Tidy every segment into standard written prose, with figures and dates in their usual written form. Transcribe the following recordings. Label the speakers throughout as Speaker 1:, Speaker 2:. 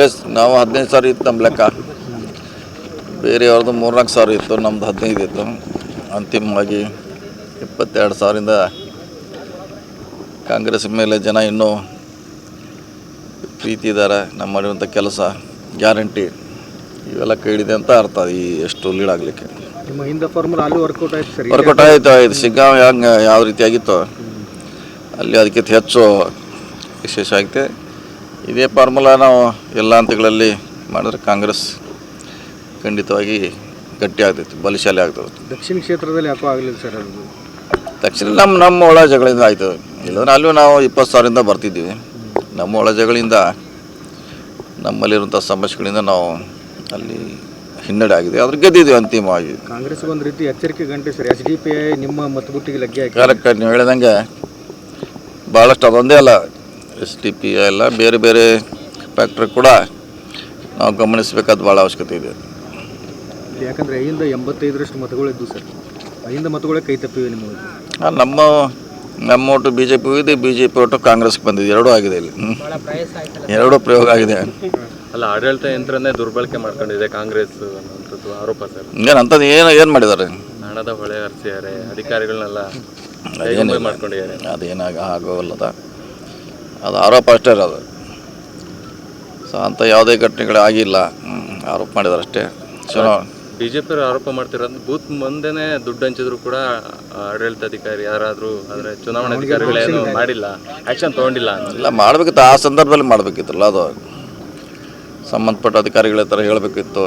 Speaker 1: S ನಾವು 15,000 ಇತ್ತು ನಮ್ಮ ಲೆಕ್ಕ. ಬೇರೆಯವ್ರದ್ದು 3-4 ಸಾವಿರ ಇತ್ತು, ನಮ್ಮದು 15 ಇತ್ತು. ಅಂತಿಮವಾಗಿ 22,000ರಿಂದ ಕಾಂಗ್ರೆಸ್ ಮೇಲೆ ಜನ ಇನ್ನೂ ಪ್ರೀತಿ ಇದ್ದಾರೆ. ನಮ್ಮ ಮಾಡಿರುವಂಥ ಕೆಲಸ ಗ್ಯಾರಂಟಿ ಇವೆಲ್ಲ ಕೇಳಿದೆ ಅಂತ ಅರ್ಥ. ಈ ಎಷ್ಟು ಲೀಡ್ ಆಗಲಿಕ್ಕೆ
Speaker 2: ನಿಮ್ಮ ಹಿಂದೆ ಫಾರ್ಮುಲಾ ಅಲ್ಲಿ ವರ್ಕೌಟ್ ಆಯ್ತು ಸರ್.
Speaker 1: ವರ್ಕೌಟ್ ಆಯಿತು. ಇದು ಸಿಗ್ಗಾಂವ್ ಹೆಂಗೆ ಯಾವ ರೀತಿ ಆಗಿತ್ತು ಅಲ್ಲಿ ಅದಕ್ಕಿಂತ ಹೆಚ್ಚು ವಿಶೇಷ ಆಗಿದೆ. ಇದೇ ಫಾರ್ಮುಲಾ ನಾವು ಎಲ್ಲ ಹಂತಗಳಲ್ಲಿ ಮಾಡಿದ್ರೆ ಕಾಂಗ್ರೆಸ್ ಖಂಡಿತವಾಗಿ ಗಟ್ಟಿ ಆಗ್ತೈತಿ, ಬಲಶಾಲಿ ಆಗ್ತದೆ.
Speaker 2: ದಕ್ಷಿಣ ಕ್ಷೇತ್ರದಲ್ಲಿ ಯಾಕೋ ಆಗಲಿಲ್ಲ ಸರ್ ಅದು.
Speaker 1: ದಕ್ಷಿಣ ನಮ್ಮ ಒಳ ಜಗಳಿಂದ ಆಯಿತು. ಇಲ್ಲಂದ್ರೆ ಅಲ್ಲೂ ನಾವು 20,000ರಿಂದ ಬರ್ತಿದ್ದೀವಿ. ನಮ್ಮ ಒಳ ಜಗಳಿಂದ ನಮ್ಮಲ್ಲಿರುವಂಥ ಸಮಸ್ಯೆಗಳಿಂದ ನಾವು ಅಲ್ಲಿ ಹಿನ್ನಡೆ ಆಗಿದೆ, ಅದ್ರ ಗೆದ್ದಿದ್ದೀವಿ ಅಂತಿಮವಾಗಿ.
Speaker 2: ಕಾಂಗ್ರೆಸ್ ಒಂದು ರೀತಿ ಎಚ್ಚರಿಕೆ ಗಂಟೆ ಸರ್. SDPI ನಿಮ್ಮ ಮತಗುಟ್ಟಿಗೆ ಲಗ್ಗೆ ಹಾಕಿ.
Speaker 1: ಕರೆಕ್ಟ್, ನೀವು ಹೇಳಿದಂಗೆ ಭಾಳಷ್ಟು ಅದೊಂದೇ ಅಲ್ಲ, SDPI ಎಲ್ಲ ಬೇರೆ ಬೇರೆ ಫ್ಯಾಕ್ಟ್ರಿ ಕೂಡ ನಾವು ಗಮನಿಸಬೇಕಾದ ಭಾಳ ಅವಶ್ಯಕತೆ ಇದೆ.
Speaker 2: ಯಾಕಂದರೆ ಐಯಿಂದ 85ರಷ್ಟು ಮತಗಳಿದ್ದು ಸರ್. ಐಯಿಂದ ಮತಗಳೇ ಕೈ ತಪ್ಪಿವೆ ನಿಮಗೆ.
Speaker 1: ನಮ್ಮ ಓಟು BJP ಇದೆ, BJP ಓಟು ಕಾಂಗ್ರೆಸ್ಗೆ ಬಂದಿದೆ. ಎರಡೂ ಆಗಿದೆ ಇಲ್ಲಿ, ಎರಡೂ ಪ್ರಯೋಗ ಆಗಿದೆ.
Speaker 3: ಅಲ್ಲ, ಆಡಳಿತ ಯಂತ್ರನೇ ದುರ್ಬಳಕೆ ಮಾಡ್ಕೊಂಡಿದೆ ಕಾಂಗ್ರೆಸ್ ಅನ್ನೋಂಥದ್ದು ಆರೋಪ ಸರ್.
Speaker 1: ಅಂಥದ್ದು ಏನು ಮಾಡಿದ್ದಾರೆ?
Speaker 3: ಹಣದ ಹೊಳೆ ಹರಿಸಿದ್ದಾರೆ, ಅಧಿಕಾರಿಗಳನ್ನೆಲ್ಲ ಮಾಡ್ಕೊಂಡಿದ್ದಾರೆ.
Speaker 1: ಅದೇನಾಗ ಆಗೋಲ್ಲದ, ಅದು ಆರೋಪ ಅಷ್ಟೇ ಇರೋದು. ಸೊ ಅಂಥ ಯಾವುದೇ ಘಟನೆಗಳು ಆಗಿಲ್ಲ, ಆರೋಪ ಮಾಡಿದ್ದಾರೆ ಅಷ್ಟೇ.
Speaker 3: BJP ಆರೋಪ ಮಾಡ್ತಿರೋದು ಬೂತ್ ಮುಂದೆನೇ ದುಡ್ಡು ಹಂಚಿದ್ರು ಕೂಡ ಆಡಳಿತಾಧಿಕಾರಿ ಯಾರಾದರೂ ಅಂದರೆ ಚುನಾವಣಾಧಿಕಾರಿಗಳೇನು ಮಾಡಿಲ್ಲ, ಆ್ಯಕ್ಷನ್ ತೊಗೊಂಡಿಲ್ಲ.
Speaker 1: ಇಲ್ಲ, ಮಾಡಬೇಕಿತ್ತು, ಆ ಸಂದರ್ಭದಲ್ಲಿ ಮಾಡಬೇಕಿತ್ತಲ್ಲ. ಅದು ಸಂಬಂಧಪಟ್ಟ ಅಧಿಕಾರಿಗಳ ಥರ ಹೇಳಬೇಕಿತ್ತು.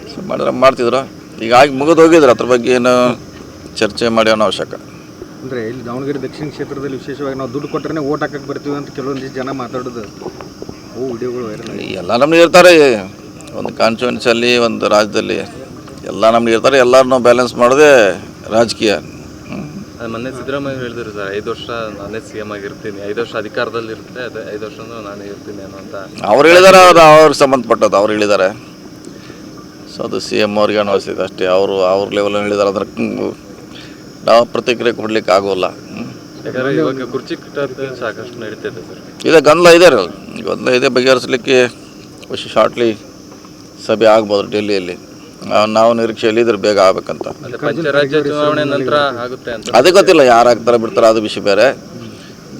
Speaker 1: ಸೊ ಮಾಡಿದ್ರೆ ಮಾಡ್ತಿದ್ರು. ಈಗ ಆಗಿ ಮುಗಿದು ಹೋಗಿದ್ರು, ಅದ್ರ ಬಗ್ಗೆ ಏನು ಚರ್ಚೆ ಮಾಡಿ ಅನ್ನೋ ಅವಶ್ಯಕ.
Speaker 2: ಅಂದರೆ ಇಲ್ಲಿ ದಾವಣಗೆರೆ ದಕ್ಷಿಣ ಕ್ಷೇತ್ರದಲ್ಲಿ ವಿಶೇಷವಾಗಿ ನಾವು ದುಡ್ಡು ಕೊಟ್ಟರೆ ಓಟ್ ಹಾಕಕ್ಕೆ ಬರ್ತೀವಿ ಅಂತ ಕೆಲವೊಂದಿಷ್ಟು ಜನ ಮಾತಾಡೋದು ವಿಡಿಯೋಗಳು ವೈರಲ್.
Speaker 1: ಎಲ್ಲ ನಮ್ಗೆ ಇರ್ತಾರೆ, ಒಂದು ಕಾನ್ಸ್ಟಿಟ್ಯೂನ್ಸಿಯಲ್ಲಿ ಒಂದು ರಾಜ್ಯದಲ್ಲಿ ಎಲ್ಲ ನಮ್ಗೆ ಇರ್ತಾರೆ. ಎಲ್ಲರನ್ನೂ ಬ್ಯಾಲೆನ್ಸ್ ಮಾಡೋದೇ ರಾಜಕೀಯ.
Speaker 3: ಮೊನ್ನೆ ಸಿದ್ದರಾಮಯ್ಯ ಹೇಳಿದ್ರು ಸರ್, 5 ವರ್ಷ ನಾನೇ CM ಆಗಿರ್ತೀನಿ, 5 ವರ್ಷ ಅಧಿಕಾರದಲ್ಲಿ ಇರುತ್ತೆ, ಅದೇ 5 ವರ್ಷ ನಾನೇ ಇರ್ತೀನಿ ಅನ್ನೋ ಅಂತ
Speaker 1: ಅವ್ರು ಹೇಳಿದ್ದಾರೆ. ಅವ್ರಿಗೆ ಸಂಬಂಧಪಟ್ಟದ್ದು ಅವ್ರು ಹೇಳಿದ್ದಾರೆ. ಸೊ ಅದು CM ಅವ್ರಿಗೆ ಅನಿಸ್ತದೆ ಅಷ್ಟೇ. ಅವ್ರ ಲೆವೆಲಲ್ಲಿ ಹೇಳಿದ್ದಾರೆ. ಅದ್ರ ನಾವು ಪ್ರತಿಕ್ರಿಯೆ ಕೊಡ್ಲಿಕ್ಕೆ ಆಗೋಲ್ಲ.
Speaker 3: ಯಾಕಂದರೆ ಇವಾಗ ಕುರ್ಚಿ ಕಿಟ್ಟೋದು ಸಾಕಷ್ಟು ನಡೀತಿದೆ ಸರ್.
Speaker 1: ಇದೆ, ಗೊಂದಲ ಇದೆ, ಬಗೆಹರಿಸಲಿಕ್ಕೆ ಶಾರ್ಟ್ಲಿ ಸಭೆ ಆಗ್ಬೋದು ಡೆಲ್ಲಿಯಲ್ಲಿ. ನಾವು ನಿರೀಕ್ಷೆಯಲ್ಲಿ ಇದ್ರೆ ಬೇಗ ಆಗ್ಬೇಕಂತ.
Speaker 3: ಪಂಚರಾಜ್ಯ ಚುನಾವಣೆ ನಂತರ ಆಗುತ್ತೆ ಅಂತ
Speaker 1: ಅದೇ ಗೊತ್ತಿಲ್ಲ, ಯಾರು ಆಗ್ತಾರೆ ಬಿಡ್ತಾರೆ, ಅದು ವಿಷಯ ಬೇರೆ.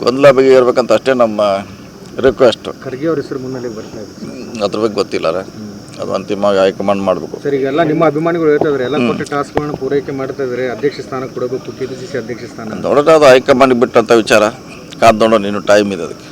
Speaker 1: ಗೊಂದಲ ಬಗೆಹರ್ಬೇಕಂತ ಅಷ್ಟೇ ನಮ್ಮ ರಿಕ್ವೆಸ್ಟ್.
Speaker 2: ಖರ್ಗೆ ಅವ್ರ ಹೆಸರು ಮುನ್ನೆಲೆಗೆ ಬರ್ತಾ ಇದೆ,
Speaker 1: ಅದ್ರ ಬಗ್ಗೆ ಗೊತ್ತಿಲ್ಲ. ಅದು ಅಂತಿಮವಾಗಿ ಹೈಕಮಾಂಡ್ ಮಾಡಬೇಕು
Speaker 2: ಸರ್. ಈಗೆಲ್ಲ ನಿಮ್ಮ ಅಭಿಮಾನಿಗಳು ಹೇಳ್ತಾ ಇದ್ದಾರೆ, ಎಲ್ಲ ಕೊಟ್ಟ ಟಾಸ್ಕ್ಗಳನ್ನ ಪೂರೈಕೆ ಮಾಡ್ತಾ ಇದ್ದಾರೆ, ಅಧ್ಯಕ್ಷ ಸ್ಥಾನ ಕೊಡಬೇಕು, KPCC ಅಧ್ಯಕ್ಷ ಸ್ಥಾನ.
Speaker 1: ನೋಡೋಣ, ಅದು ಹೈಕಮಾಂಡ್ಗೆ ಬಿಟ್ಟಂಥ ವಿಚಾರ. ಕಾದ್ ನೋಡೋಣ, ಇನ್ನೂ ಟೈಮ್ ಇದೆ ಅದಕ್ಕೆ.